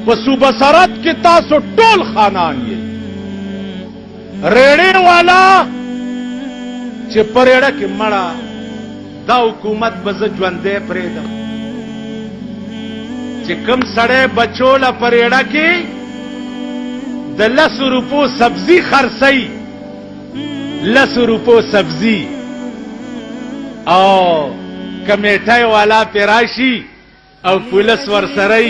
په صوبه سرحد کې تاسو ټول خانان یې ریړې والا چې پرېړه کې مړه دا حکومت به زه ژوندی پرېږدم چې کوم سړی بچو له پرېړه کې د 10 روپو سبزي خرڅوي 10 روپو سبزي او کمیټای والا پې راشي او پولیس ورسره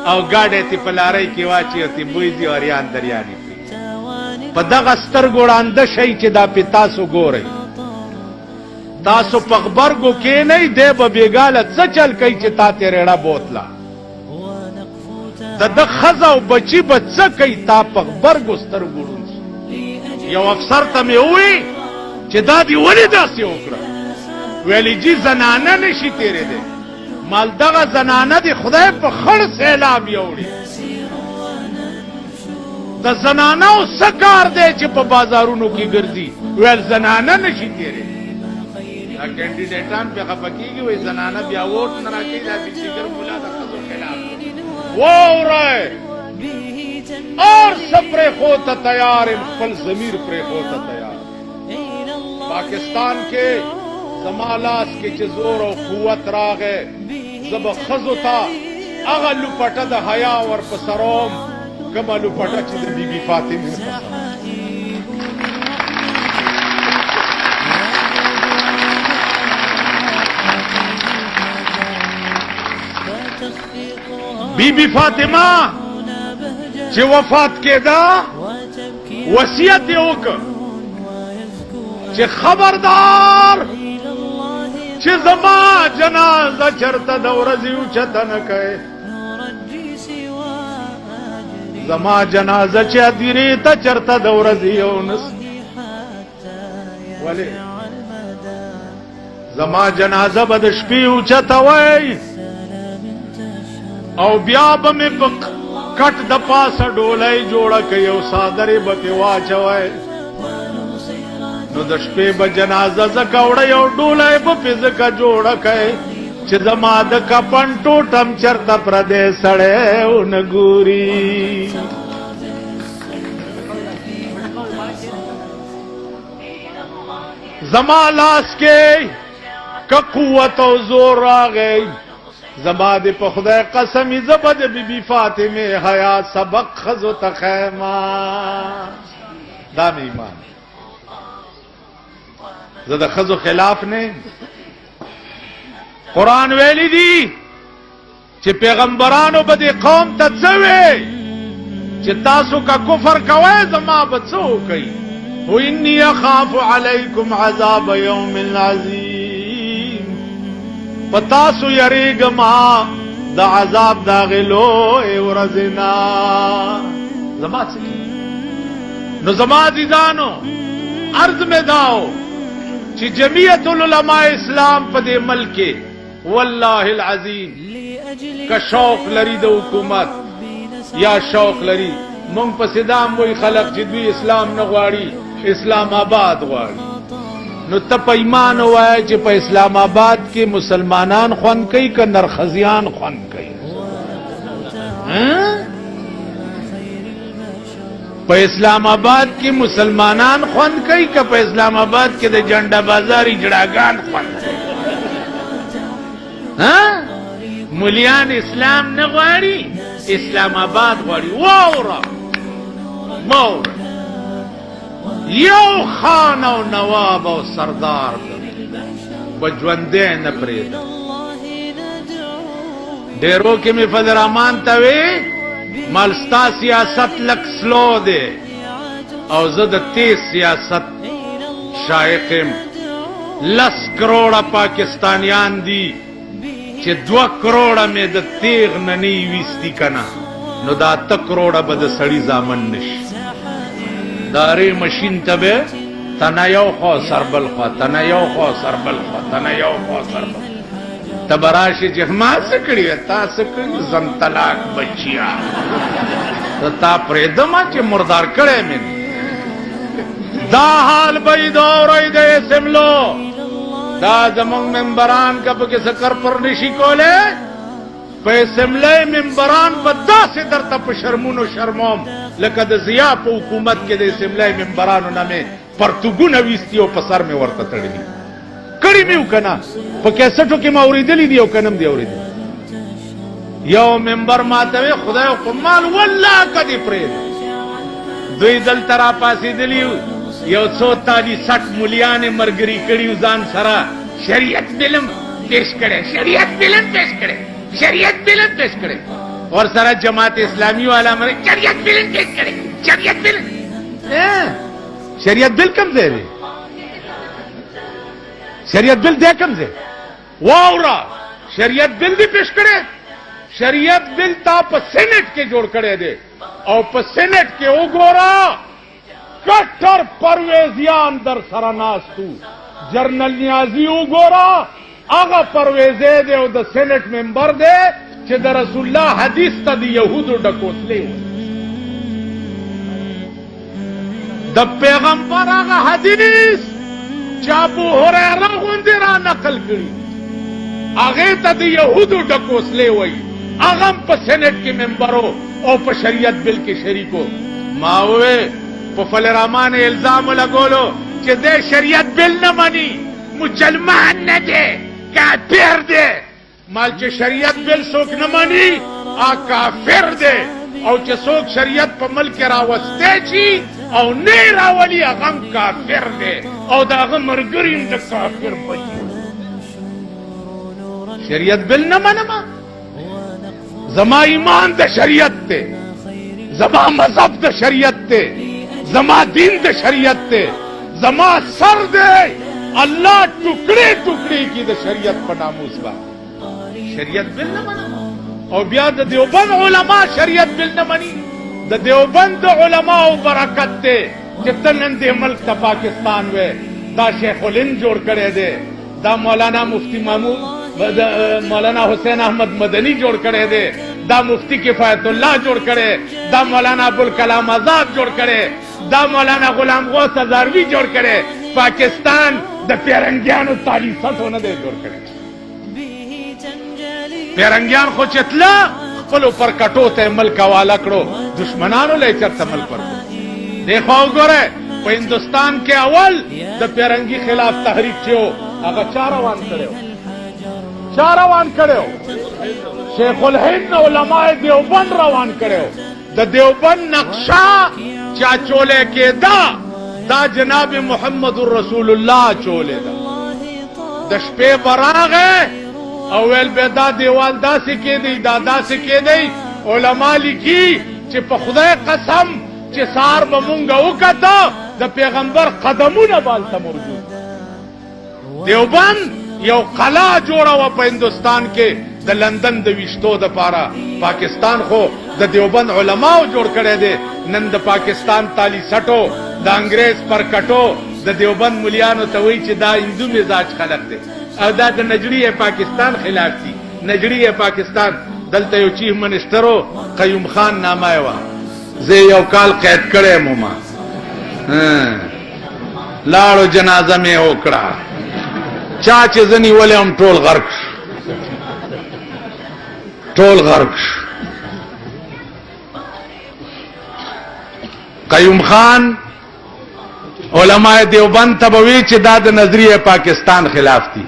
او ګاډی تی په لارۍ کې واچي او تی بوځي اریان دریانې پرې په دغه سترګو ړانده شئ چې دا پې تاسو ګورئ تاسو په غبرګو کښېنئ دی به بېګاله څه چل کوي چې تا تې ریړه بوتله د ده ښځه او بچي به څه کوي تا په غبرګو سترګو ړوند شي یو افسر ته مې ووی چې دا دې ولې داسې وکړه ویلې جي زنانه نشي تېرېدی مال دغه زنانه دې خدای په خړ سیلاب یوړي د زنانو څه کار دی چې په بازارونو کې ګرځي ویل زنانه نشي تېرېدی دا کینډیډیټان پې خفه کېږي وایي زنانه بیا ووټ نه راکوي دا بېچیګر ملا د ښځو خلاف واورئ اور څه پرېښوته تیار یم خپل ضمیر پرېښوته تیار پاکستان کې زما لاس کې چې زور او قوت راغی زه به ښځو ته هغه لوپټه د حیا ورپسې روم کومه لوپټه چې د بي بي فاطمې بی بی فاطمه چې وفات کېده وصیت یې وکړ چې خبردار چې زما جنازه چرته د ورځې اوچته نه کوي زما جنازه چې هدیرې ته چرته د ورځې یونس ولې زما جنازه به د شپې اوچته وای او بیا به مې په کټ د پاسه ډولۍ جوړه کوي او څادرې به پې واچوی نو د شپې به جنازه ځکه وړی او ډولۍ به پې ځکه جوړه کوي چې زما د کفن ټوټم چرته پردی سړی ونه ګوري زما لاس کې که قوت او زور راغی زما دې په خدای قسمي زه به د بي بي فاطمې حیا سبق ښځو ته ښیمه دا مې ایمان زه د ښځو خلاف نه قرآن ویلی دی چې پیغمبرانو به دې قوم ته څه وی چې تاسو که کفر کوئ زما به څه وکئ وانی اخاف علیکم عذاب یوم عظیم پتاسو یریګما د عذاب دا غلو ورزنا زما څه نو زما عزیزانو عرض میں داو چې جمعیت العلماء اسلام په دې ملک والله العظیم که شوق لري د حکومت یا شوق لري مونږ په صدام وای خلق چې دوی اسلام نه غواړي اسلام آباد غواړي نو ته په ایمان وای چې په اسلام آباد کې مسلمانان خوند کوي که نرخزیان خوند کوي په اسلام آباد کې مسلمانان خوند کوي که په اسلام آباد کې د جنډا بازاري جړاګان خوند کوي مليان اسلام نه غواړي اسلام آباد غواړي واوره مور یو خان او نواب او سردار بجوندې نه پرېد ډېرو کې مې فضل رحمان ته وی مالستا سیاست لک سلو دی او زه د تیز سیاست شایقم 10 کروڑه پاکستانیان دی چې 2 کروڑه مې د تیغ نه نی ویستی کنه نو دا 8 کروڑه به د سړی زامن نشي دارې ماشین ته به تنه یو خو سربل خو تنه یو خو سربل خو تنه یو خو سربل تبراشي چې ما څه کړی تاسو کړی زم طلاق بچیا تا پرېدما چې مردار کړې مې دا حال به دورې د سملو دا زمون ممبران کا په سکر پر نشي کوله په اسمبلی منبران به داسې درته په شرمونو شرموم لکه د ضیا په حکومت کې د اسمبلی منبرانو نه مې پرتوګونه ویستي او په سر مې ورته تړلي کړي مې و که نه په کیسټو کې ما اورېدلي دي او که نه م دي اورېدلي یو منبر ماته وی خدای خو مال والله کدی پرېږده دوی دلته راپاڅېدلي یو څو تالي سټ مولیانې ملګري کړي ځان سره شریعت بلم پیش کړی شریعت بلم پیش کړی شریعت بلم پیش کړی اور سره جماعت اسلامی والا مره شریعت بلم پیش کړی شریعت بل شریعت بل کم ځای دی شریعت بل دی کم ځای واورا شریعت بل دی پیش کړی شریعت بل تا په سینټ کې جوړ کړی دی او په سینټ کې وګوره کټر پرویزیان در سره ناستو جرنل نیازی وګوره هغه پرویزی دی او د سینټ ممبر دی چې د رسول الله حدیث ته د یهودو ډکوسلی و د پیغمبر هغه حدیث چې ابو هریره غوندې را نقل کړي هغې ته د یهودو ډکوسلی وایي هغه هم په سینټ کې ممبرو او په شریعت بل کې شریکو ما ووې په فلرامان الزام لګولو چې د شریعت بل نه مني مسلمان نه دی کافر دی مال چې شریعت بل څوک نه مني کافر دی او چې څوک شریعت په ملک راوستی شي او نه راولي هغه هم کافر دی او د هغه ملګري هم د کافر بچي شریعت بل نه منمه زما ایمان د شریعت ته زما مذهب د شریعت ته زما دین د شریعت ته زما سر دی الله ټوکړې ټوکړې کی د شریعت په ناموس باندې شریعت بل نه منم او بیا د دیوبند علما شریعت بل نه مني د دیوبند علما او برکت ته چې تنن دې ملک ته پاکستان وې دا شیخ الهند جوړ کړی دی دا مولانا مفتی محمود مولانا حسین احمد مدنی جوړ کړی دی دا مفتی کفایت الله جوړ کړی دا مولانا ابوالکلام آزاد جوړ کړی دا مولانا غلام غوث هزاروی جوړ کړی پاکستان د پیرنګیانو تالی سټو نه دی جوړ کړی پیرنګیان خو چې تله خپلو پر کټو ته ملک حواله کړو دشمنانو له چرته ملک ورکړو دیکھو وګوره په هندوستان کې اول د پیرنګي خلاف تحریک چې و هغه چا روان کړو شیخ الهند علماء دیوبند روان کړو د دیوبند نقشه چا چولې کېدا دا جناب محمد رسول الله چولې دا د شپې براغه او ول به دا دیوال داسې کېدی دا داسې کېدی علما لیکي چې په خدای قسم چې سار به مونږ وکړو د پیغمبر قدمونه بالته موجود دیوبند یو قلعه جوړه و په هندوستان کې د لندن د ویشتو د پاره پاکستان خو د دیوبند علماو جوړ کړی دی نن د پاکستان تالی سټو د انګریز پر کټو د دیوبند مليانو ته وایي چې دا هندو مزاج خلق دی او دا د نجړي پاکستان خلاف دي نجړي پاکستان دلته یو چیف منسټرو قیوم خان نامه و زه یو کال قید کړی ما لاړو جنازه مې وکړه چا چې زنی ولې هم ټول غرق قیوم خان علماء دیوبند تبوی چې دا د نظریه پاکستان خلاف دي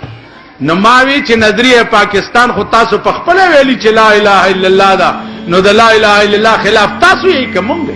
نو ماوی چې نظریه پاکستان خو تاسو په خپل ویلي چې لا اله الا الله دا نو د لا اله الا الله خلاف تاسو یې کوم